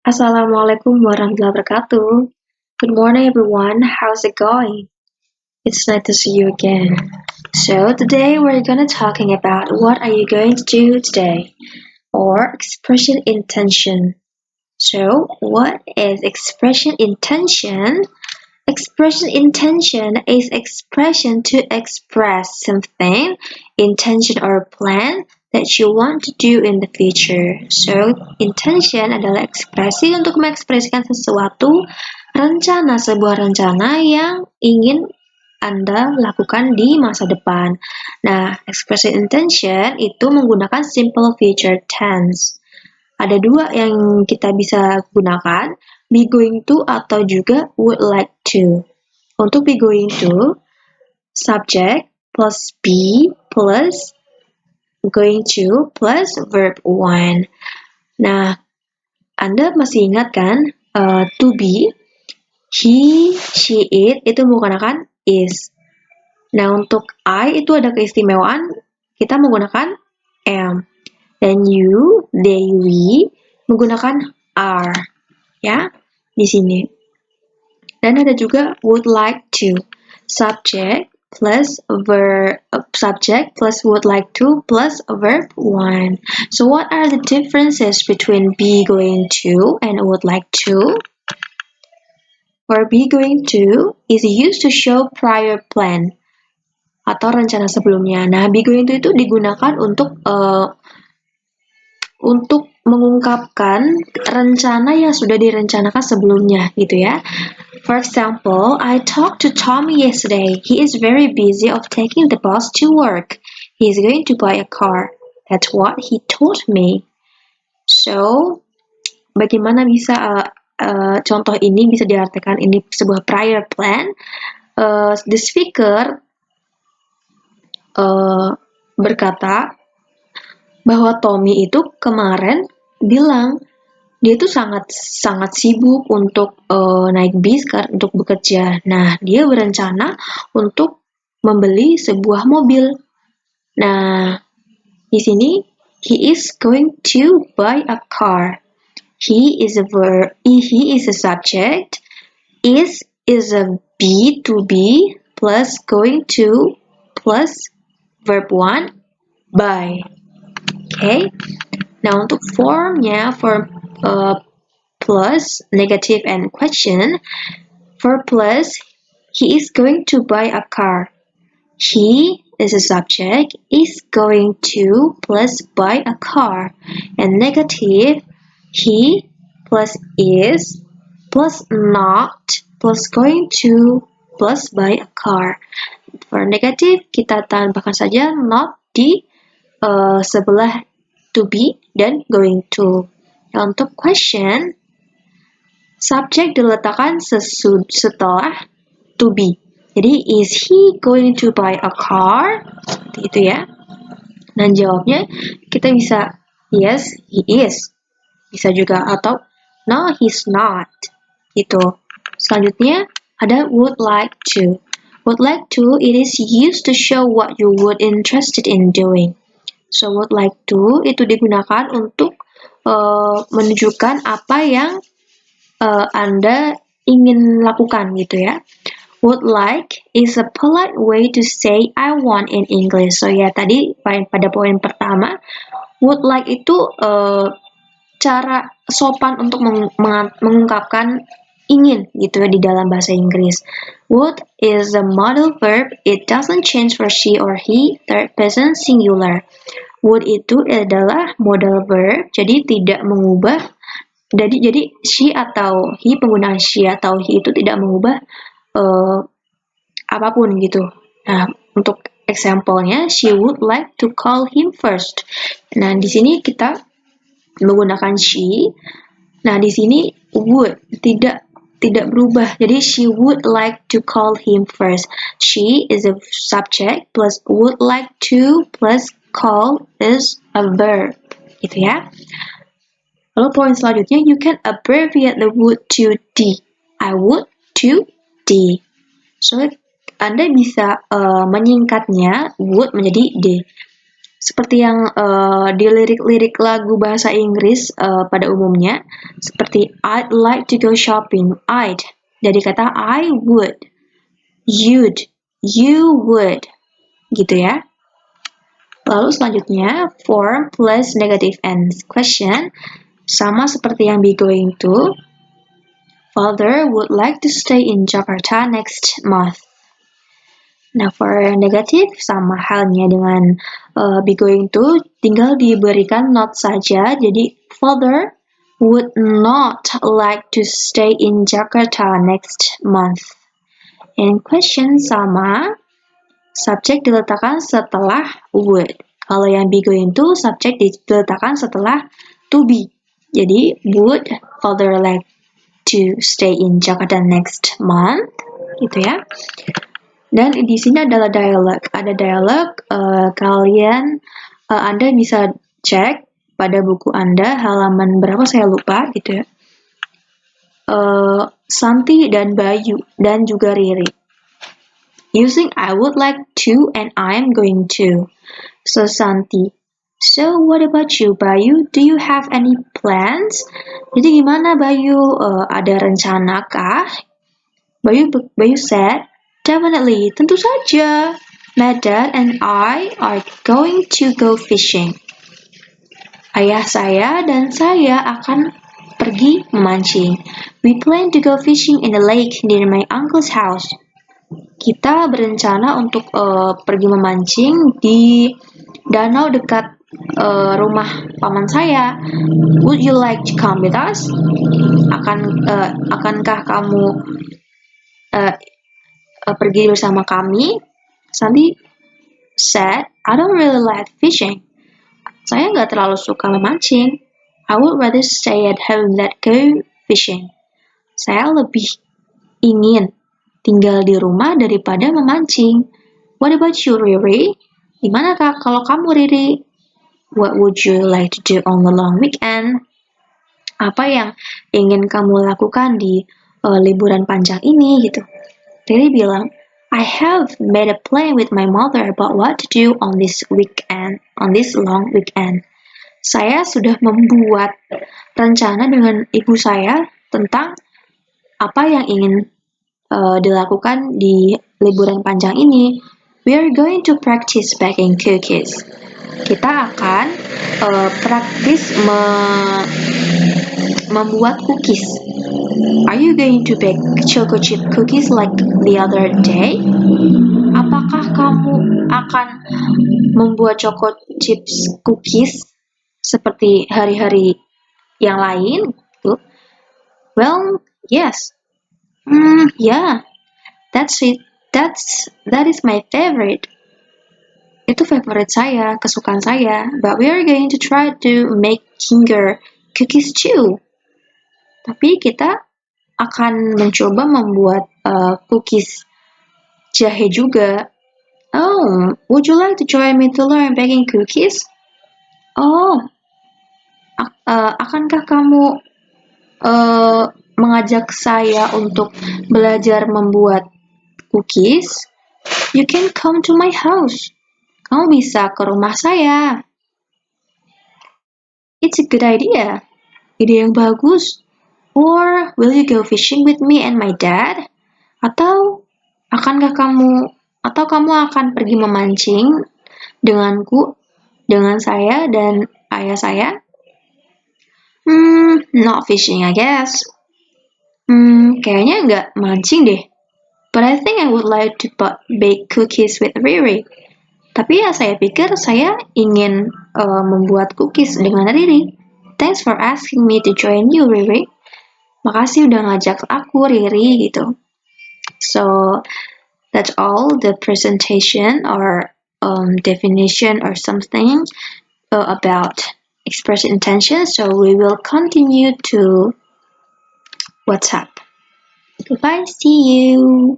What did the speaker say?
Assalamualaikum warahmatullahi wabarakatuh. Good morning, everyone. How's it going? It's nice to see you again. So today we're gonna talking about what are you going to do today, or expression intention. So what is expression intention? Expression intention is expression to express something, intention or plan that you want to do in the future. So, intention adalah ekspresi untuk mengekspresikan sesuatu, sebuah rencana yang ingin Anda lakukan di masa depan. Nah, expression intention itu menggunakan simple future tense. Ada dua yang kita bisa gunakan, be going to atau juga would like to. Untuk be going to, subject plus be plus going to plus verb one. Nah, Anda masih ingat kan to be, he, she, it itu menggunakan is. Nah, untuk I itu ada keistimewaan, kita menggunakan am. Dan you, they, we menggunakan are, ya, di sini. Dan ada juga would like to, subject plus would like to plus verb one. So what are the differences between be going to and would like to? For be going to is used to show prior plan atau rencana sebelumnya. Nah, be going to itu digunakan untuk mengungkapkan rencana yang sudah direncanakan sebelumnya gitu ya. For example, I talked to Tommy yesterday. He is very busy of taking the bus to work. He is going to buy a car. That's what he told me. So, bagaimana bisa contoh ini bisa diartikan ini sebuah prior plan? The speaker berkata bahwa Tommy itu kemarin bilang dia tuh sangat sibuk untuk naik bis untuk bekerja. Nah, dia berencana untuk membeli sebuah mobil. Nah, di sini he is going to buy a car. He is a verb. He is a subject. Is a be to be plus going to plus verb one buy. Okay. Nah, untuk formnya, form plus, negative, and question. For plus, he is going to buy a car. He is a subject, is going to plus buy a car. And negative, he plus is plus not plus going to plus buy a car. For negative, kita tambahkan saja not di sebelah to be dan going to. Nah, untuk question, subject diletakkan setelah to be. Jadi, is he going to buy a car? Seperti itu ya. Dan jawabnya kita bisa yes, he is. Bisa juga atau no, he's not. Itu. Selanjutnya ada would like to. Would like to, it is used to show what you would interested in doing. So would like to itu digunakan untuk menunjukkan apa yang Anda ingin lakukan gitu ya. Would like is a polite way to say I want in English. So ya tadi pada poin pertama, would like itu cara sopan untuk mengungkapkan ingin gitu ya di dalam bahasa Inggris. Would is a modal verb. It doesn't change for she or he, third person singular. Would itu adalah modal verb, jadi tidak mengubah. Jadi she atau he, penggunaan she atau he itu tidak mengubah apapun gitu. Nah, untuk example-nya, she would like to call him first. Nah, di sini kita menggunakan she. Nah, di sini would tidak berubah. Jadi she would like to call him first. She is a subject plus would like to plus call is a verb. Gitu ya. Lalu poin selanjutnya, you can abbreviate the would to D. I would to D. So, Anda bisa menyingkatnya would menjadi D. seperti yang di lirik-lirik lagu bahasa Inggris pada umumnya, seperti I'd like to go shopping. I'd dari kata I would, you'd, you would, gitu ya. Lalu selanjutnya, form plus negative and question, sama seperti yang be going to. Father would like to stay in Jakarta next month. Nah, for negatif sama halnya dengan be going to, tinggal diberikan not saja. Jadi, father would not like to stay in Jakarta next month. And question sama, subjek diletakkan setelah would. Kalau yang be going to, subjek diletakkan setelah to be. Jadi, would father like to stay in Jakarta next month? Gitu ya. Dan di sini adalah dialog. Ada dialog, kalian, Anda bisa cek pada buku Anda, halaman berapa saya lupa gitu ya. Santi dan Bayu, dan juga Riri. Using I would like to and I am going to. So Santi, so what about you Bayu? Do you have any plans? Jadi gimana Bayu? Ada rencana kah? Bayu said, definitely, tentu saja. My dad and I are going to go fishing. Ayah saya dan saya akan pergi memancing. We plan to go fishing in the lake near my uncle's house. Kita berencana untuk pergi memancing di danau dekat rumah paman saya. Would you like to come with us? Akankah kamu pergi bersama kami? Santi said, I don't really like fishing. Saya nggak terlalu suka memancing. I would rather stay at home than go fishing. Saya lebih ingin tinggal di rumah daripada memancing. What about you, Riri? Gimana kak kalau kamu, Riri? What would you like to do on the long weekend? Apa yang ingin kamu lakukan di liburan panjang ini gitu? Riri bilang, I have made a plan with my mother about what to do on this weekend, on this long weekend. Saya sudah membuat rencana dengan ibu saya tentang apa yang ingin dilakukan di liburan panjang ini. We are going to practice baking cookies. Kita akan praktis membuat cookies. Are you going to bake choco chip cookies like the other day? Apakah kamu akan membuat choco chips cookies seperti hari-hari yang lain? Well, yes. Yeah. That's it. That is my favorite. Itu favorit saya, kesukaan saya. But we are going to try to make Kinder cookies too. Tapi kita akan mencoba membuat cookies jahe juga. Oh, would you like to join me to learn baking cookies? Oh, akankah kamu mengajak saya untuk belajar membuat cookies? You can come to my house. Kamu bisa ke rumah saya. It's a good idea. Ide yang bagus. Or will you go fishing with me and my dad? Atau kamu akan pergi memancing denganku, dengan saya dan ayah saya? Not fishing, I guess. Kayaknya nggak mancing deh. But I think I would like to bake cookies with Riri. Tapi ya saya pikir saya ingin membuat cookies dengan Riri. Thanks for asking me to join you, Riri. Makasih udah ngajak aku, Riri, gitu. So, that's all the presentation or definition or something about express intention. So, we will continue to WhatsApp. Goodbye, see you.